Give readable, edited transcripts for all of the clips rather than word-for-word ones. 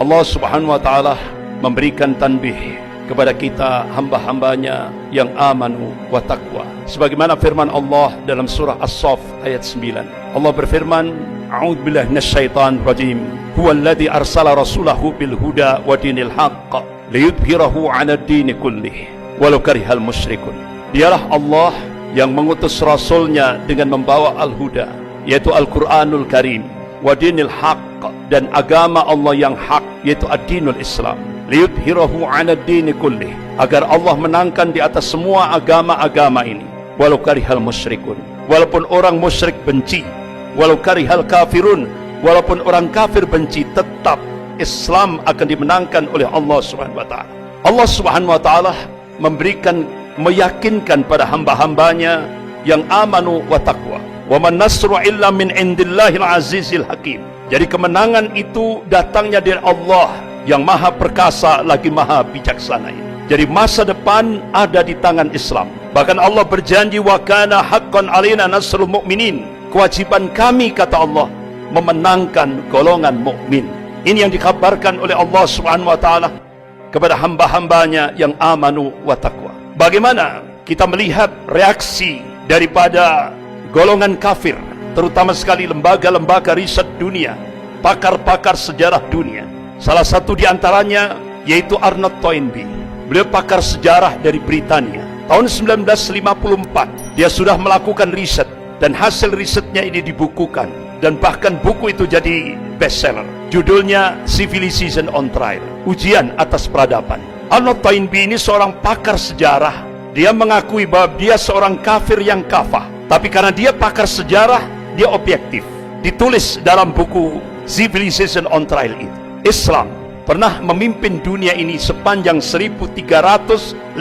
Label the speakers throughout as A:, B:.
A: Allah subhanahu wa ta'ala memberikan tanbih kepada kita hamba-hambanya yang amanu wa taqwa. Sebagaimana firman Allah dalam surah As-Saff ayat 9. Allah berfirman, A'udzubillahi minasyaitonir rajim. Huwallazi arsala rasulahu bil huda wa dinil haqq liyudhhirahu 'alad dini kullih walau karihal musyrikun. Dialah Allah yang mengutus rasulnya dengan membawa al-huda, yaitu Al-Qur'anul Karim, wa dinil haqq, dan agama Allah yang hak, yaitu ad-dinul Islam, liyudhhirahu 'alad dini kullih, agar Allah menangkan di atas semua agama-agama ini, walau karihal musyrikun, walaupun orang musyrik benci, walau karihal kafirun, walaupun orang kafir benci, tetap Islam akan dimenangkan oleh Allah subhanahu wa ta'ala. Allah subhanahu wa ta'ala meyakinkan pada hamba-hambanya yang amanu wa taqwa, wa man nasru illa min indillahil azizil hakim. Jadi kemenangan itu datangnya dari Allah yang maha perkasa lagi maha bijaksana ini. Jadi masa depan ada di tangan Islam. Bahkan Allah berjanji, wa kana haqqan alaina nasrul mu'minin. Kewajiban kami, kata Allah, memenangkan golongan mukmin. Ini yang dikabarkan oleh Allah subhanahu wa ta'ala kepada hamba-hambanya yang amanu wa taqwa. Bagaimana kita melihat reaksi daripada golongan kafir, terutama sekali lembaga-lembaga riset dunia, pakar-pakar sejarah dunia. Salah satu di antaranya yaitu Arnold Toynbee. Beliau pakar sejarah dari Britania. Tahun 1954 dia sudah melakukan riset, dan hasil risetnya ini dibukukan, dan bahkan buku itu jadi bestseller. Judulnya Civilization on Trial, ujian atas peradaban. Arnold Toynbee ini seorang pakar sejarah. Dia mengakui bahwa dia seorang kafir yang kafah, tapi karena dia pakar sejarah, dia objektif. Ditulis dalam buku Civilization on Trial itu, Islam pernah memimpin dunia ini sepanjang 1353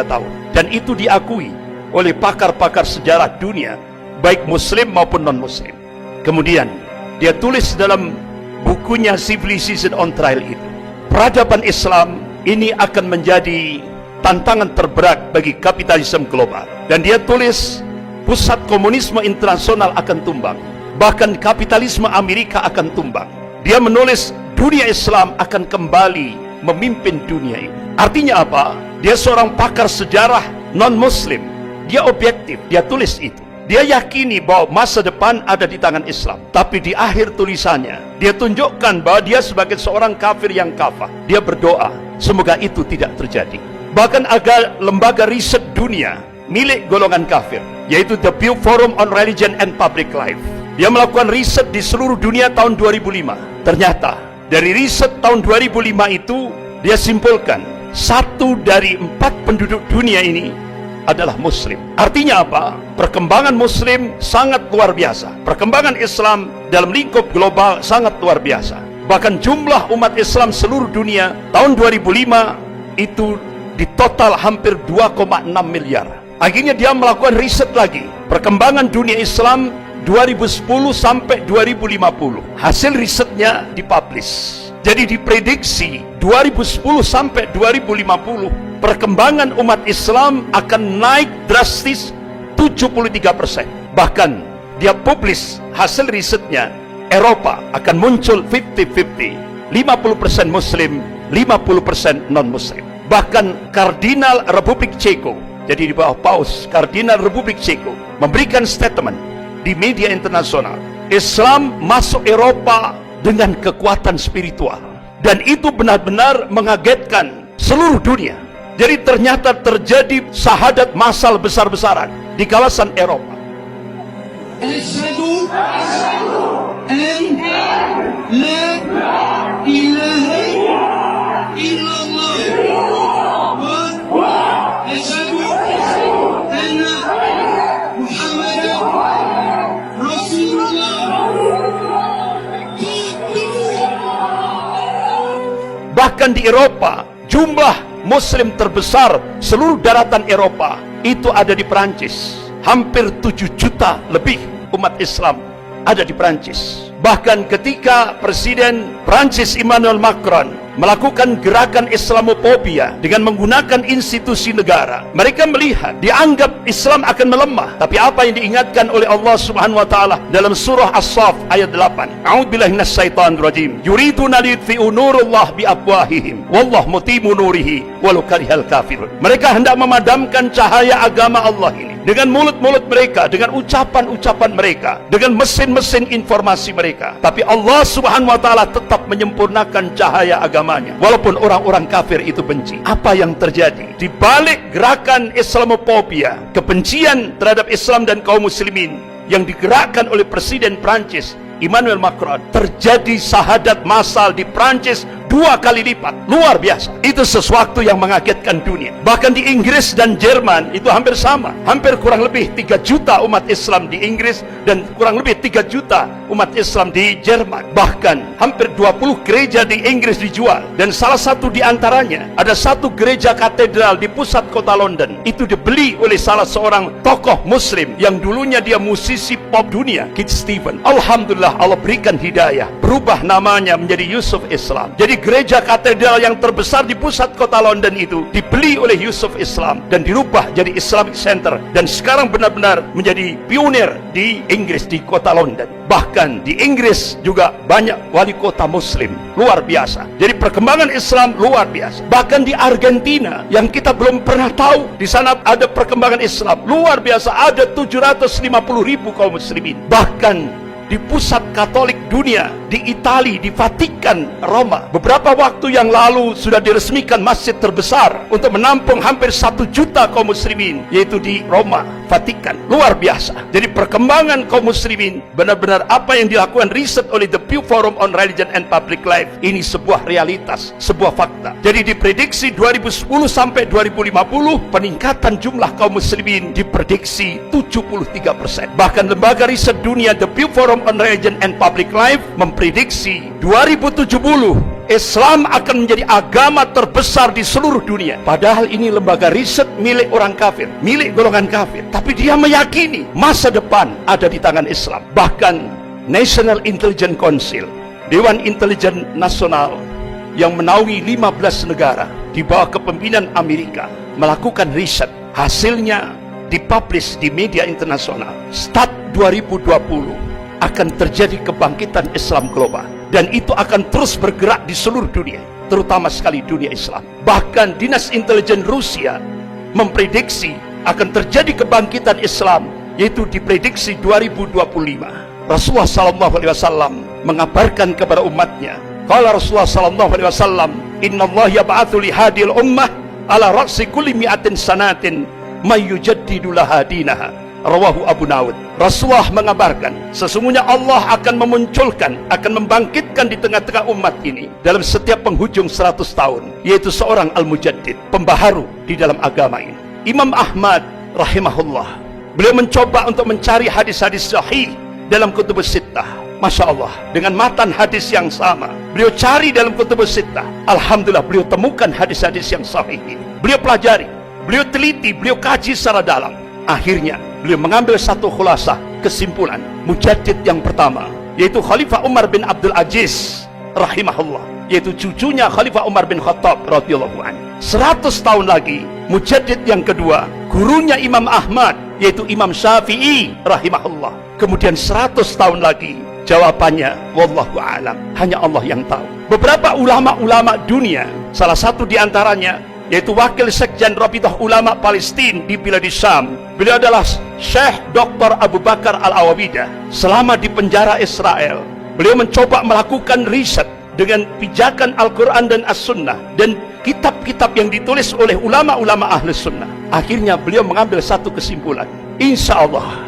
A: tahun, dan itu diakui oleh pakar-pakar sejarah dunia, baik muslim maupun non-muslim. Kemudian dia tulis dalam bukunya Civilization on Trial itu, peradaban Islam ini akan menjadi tantangan terberat bagi kapitalisme global. Dan dia tulis, pusat komunisme internasional akan tumbang, bahkan kapitalisme Amerika akan tumbang. Dia menulis dunia Islam akan kembali memimpin dunia ini. Artinya apa? Dia seorang pakar sejarah non-muslim, dia objektif, dia tulis itu. Dia yakini bahwa masa depan ada di tangan Islam. Tapi di akhir tulisannya, dia tunjukkan bahwa dia sebagai seorang kafir yang kafah. Dia berdoa, semoga itu tidak terjadi. Bahkan agar lembaga riset dunia milik golongan kafir, yaitu The Pew Forum on Religion and Public Life, dia melakukan riset di seluruh dunia tahun 2005. Ternyata dari riset tahun 2005 itu, dia simpulkan 1 dari 4 penduduk dunia ini adalah muslim. Artinya apa? Perkembangan muslim sangat luar biasa. Perkembangan Islam dalam lingkup global sangat luar biasa. Bahkan jumlah umat Islam seluruh dunia tahun 2005 itu di total hampir 2,6 miliar. Akhirnya dia melakukan riset lagi, perkembangan dunia Islam 2010 sampai 2050. Hasil risetnya dipublish. Jadi diprediksi 2010 sampai 2050 perkembangan umat Islam akan naik drastis 73%. Bahkan dia publish hasil risetnya, Eropa akan muncul 50-50, 50% Muslim, 50% non-Muslim. Bahkan Kardinal Republik Ceko, jadi di bawah Paus, Kardinal Republik Ceko memberikan statement di media internasional, Islam masuk Eropa dengan kekuatan spiritual, dan itu benar-benar mengagetkan seluruh dunia. Jadi ternyata terjadi syahadat massal besar-besaran di kawasan Eropa. Asyhadu an la ilaha illallah wa asyhadu anna Muhammadan Rasulullah. Bahkan di Eropa, jumlah Muslim terbesar seluruh daratan Eropa itu ada di Perancis. Hampir 7 juta lebih umat Islam ada di Perancis. Bahkan ketika Presiden Perancis Emmanuel Macron melakukan gerakan Islamophobia dengan menggunakan institusi negara. Mereka melihat, dianggap Islam akan melemah. Tapi apa yang diingatkan oleh Allah Subhanahu wa taala dalam surah As-Saff ayat 8. A'udzubillahi minasyaitonir rajim. Yuriduna liyutfi'u nurallah biafwahihim wallahu mutimmu nurihi walau karihal kafirun. Mereka hendak memadamkan cahaya agama Allah ini dengan mulut-mulut mereka, dengan ucapan-ucapan mereka, dengan mesin-mesin informasi mereka. Tapi Allah Subhanahu wa taala tetap menyempurnakan cahaya agamanya walaupun orang-orang kafir itu benci. Apa yang terjadi di balik gerakan Islamophobia, kebencian terhadap Islam dan kaum muslimin yang digerakkan oleh Presiden Prancis Emmanuel Macron? Terjadi syahadat massal di Prancis 2 kali lipat. Luar biasa. Itu sesuatu yang mengagetkan dunia. Bahkan di Inggris dan Jerman itu hampir sama. Hampir kurang lebih 3 juta umat Islam di Inggris dan kurang lebih 3 juta umat Islam di Jerman. Bahkan hampir 20 gereja di Inggris dijual. Dan salah satu di antaranya, ada satu gereja katedral di pusat kota London. Itu dibeli oleh salah seorang tokoh muslim yang dulunya dia musisi pop dunia, Kid Steven. Alhamdulillah, Allah berikan hidayah, berubah namanya menjadi Yusuf Islam. Jadi gereja katedral yang terbesar di pusat kota London itu dibeli oleh Yusuf Islam dan dirubah jadi Islamic Center, dan sekarang benar-benar menjadi pionir di Inggris, di kota London. Bahkan di Inggris juga banyak wali kota muslim. Luar biasa. Jadi perkembangan Islam luar biasa. Bahkan di Argentina yang kita belum pernah tahu, di sana ada perkembangan Islam luar biasa. Ada 750.000 kaum muslimin. Bahkan di pusat Katolik dunia, di Italia, di Vatikan, Roma, beberapa waktu yang lalu sudah diresmikan masjid terbesar untuk menampung hampir 1 juta kaum muslimin, yaitu di Roma, Vatikan. Luar biasa. Jadi perkembangan kaum muslimin, benar-benar apa yang dilakukan riset oleh The Pew Forum on Religion and Public Life, ini sebuah realitas, sebuah fakta. Jadi diprediksi 2010 sampai 2050 peningkatan jumlah kaum muslimin diprediksi 73%. Bahkan lembaga riset dunia The Pew Forum on Religion and Public Life memprediksi 2070 Islam akan menjadi agama terbesar di seluruh dunia. Padahal ini lembaga riset milik orang kafir, milik golongan kafir. Tapi dia meyakini masa depan ada di tangan Islam. Bahkan National Intelligence Council, Dewan Intelijen Nasional yang menaungi 15 negara di bawah kepemimpinan Amerika, melakukan riset. Hasilnya dipublish di media internasional. Start 2020 akan terjadi kebangkitan Islam global, dan itu akan terus bergerak di seluruh dunia, terutama sekali dunia Islam. Bahkan Dinas Intelijen Rusia memprediksi akan terjadi kebangkitan Islam, yaitu diprediksi 2025. Rasulullah SAW mengabarkan kepada umatnya, qala Rasulullah SAW, innallaha yab'atsu li hadhil ummah ala ra'si kulli mi'atin sanatin may yujaddidu laha dinaha. Rawahu Abu Dawud. Rasulullah mengabarkan, sesungguhnya Allah akan memunculkan, akan membangkitkan di tengah-tengah umat ini dalam setiap penghujung 100 tahun, yaitu seorang al-mujaddid, pembaharu di dalam agama ini. Imam Ahmad rahimahullah, beliau mencoba untuk mencari hadis-hadis sahih dalam kutubus sittah. Masya Allah, dengan matan hadis yang sama beliau cari dalam kutubus sittah. Alhamdulillah, beliau temukan hadis-hadis yang sahih ini. Beliau pelajari, beliau teliti, beliau kaji secara dalam. Akhirnya beliau mengambil satu khulasah, kesimpulan. Mujaddid yang pertama, yaitu Khalifah Umar bin Abdul Aziz rahimahullah, yaitu cucunya Khalifah Umar bin Khattab radhiyallahu anhu. 100 tahun lagi, mujaddid yang kedua, gurunya Imam Ahmad, yaitu Imam Syafi'i rahimahullah. Kemudian 100 tahun lagi, jawabannya wallahu a'lam, hanya Allah yang tahu. Beberapa ulama-ulama dunia, salah satu di antaranya yaitu Wakil Sekjen Rabithah Ulama Palestina di Bilad Syam, beliau adalah Syekh Dr. Abu Bakar Al-Awabidah. Selama di penjara Israel, beliau mencoba melakukan riset dengan pijakan Al-Quran dan As-Sunnah dan kitab-kitab yang ditulis oleh ulama-ulama Ahli Sunnah. Akhirnya beliau mengambil satu kesimpulan, insya Allah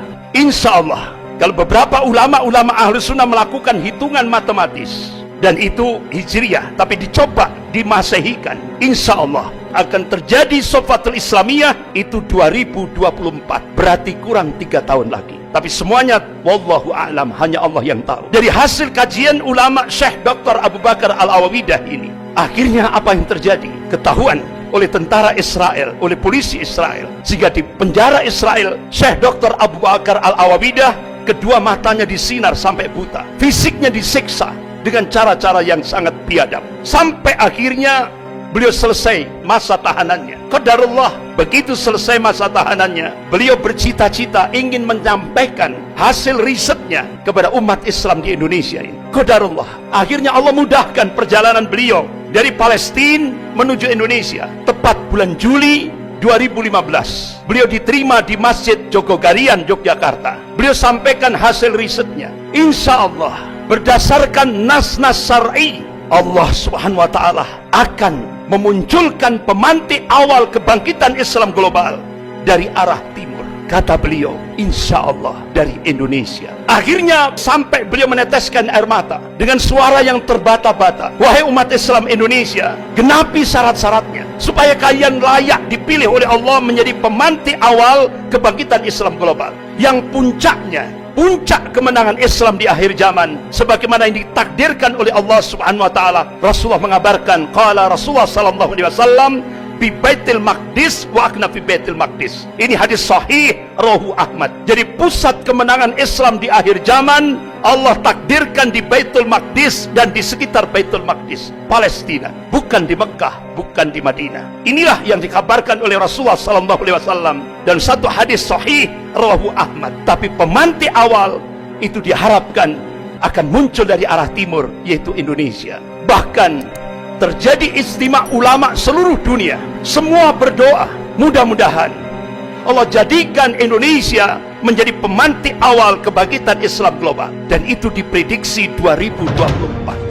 A: kalau beberapa ulama-ulama Ahli Sunnah melakukan hitungan matematis, dan itu hijriyah, tapi dicoba dimasehikan, insya Allah akan terjadi Sofatul Islamiyah itu 2024, berarti kurang 3 tahun lagi. Tapi semuanya wallahu a'lam, hanya Allah yang tahu. Dari hasil kajian ulama Syekh Dr. Abu Bakar Al-Awabidah ini, akhirnya apa yang terjadi? Ketahuan oleh tentara Israel, oleh polisi Israel, sehingga di penjara Israel Syekh Dr. Abu Bakar Al-Awabidah kedua matanya disinar sampai buta, fisiknya disiksa, dengan cara-cara yang sangat biadab. Sampai akhirnya beliau selesai masa tahanannya. Qadarullah, begitu selesai masa tahanannya, beliau bercita-cita ingin menyampaikan hasil risetnya kepada umat Islam di Indonesia ini. Qadarullah, akhirnya Allah mudahkan perjalanan beliau dari Palestina menuju Indonesia. Tepat bulan Juli 2015, beliau diterima di Masjid Jogogarian, Yogyakarta. Beliau sampaikan hasil risetnya. Insya Allah, berdasarkan nas-nas syar'i, Allah Subhanahu wa Ta'ala akan memunculkan pemantik awal kebangkitan Islam global dari arah timur. Kata beliau, insya Allah dari Indonesia. Akhirnya sampai beliau meneteskan air mata dengan suara yang terbata-bata. Wahai umat Islam Indonesia, genapi syarat-syaratnya supaya kalian layak dipilih oleh Allah menjadi pemantik awal kebangkitan Islam global, yang puncaknya, puncak kemenangan Islam di akhir zaman sebagaimana yang ditakdirkan oleh Allah Subhanahu wa Ta'ala. Rasulullah mengabarkan, qala Rasulullah sallallahu alaihi wasallam fi Baitul Maqdis wa akna fi Baitul Maqdis. Ini hadis sahih rawahu Ahmad. Jadi pusat kemenangan Islam di akhir zaman Allah takdirkan di Baitul Maqdis dan di sekitar Baitul Maqdis, Palestina, bukan di Mekah, bukan di Madinah. Inilah yang dikabarkan oleh Rasulullah sallallahu alaihi wasallam dan satu hadis sahih rawahu Ahmad. Tapi pemantik awal itu diharapkan akan muncul dari arah timur, yaitu Indonesia. Bahkan terjadi ijtima' ulama seluruh dunia. Semua berdoa, mudah-mudahan Allah jadikan Indonesia menjadi pemantik awal kebangkitan Islam global. Dan itu diprediksi 2024.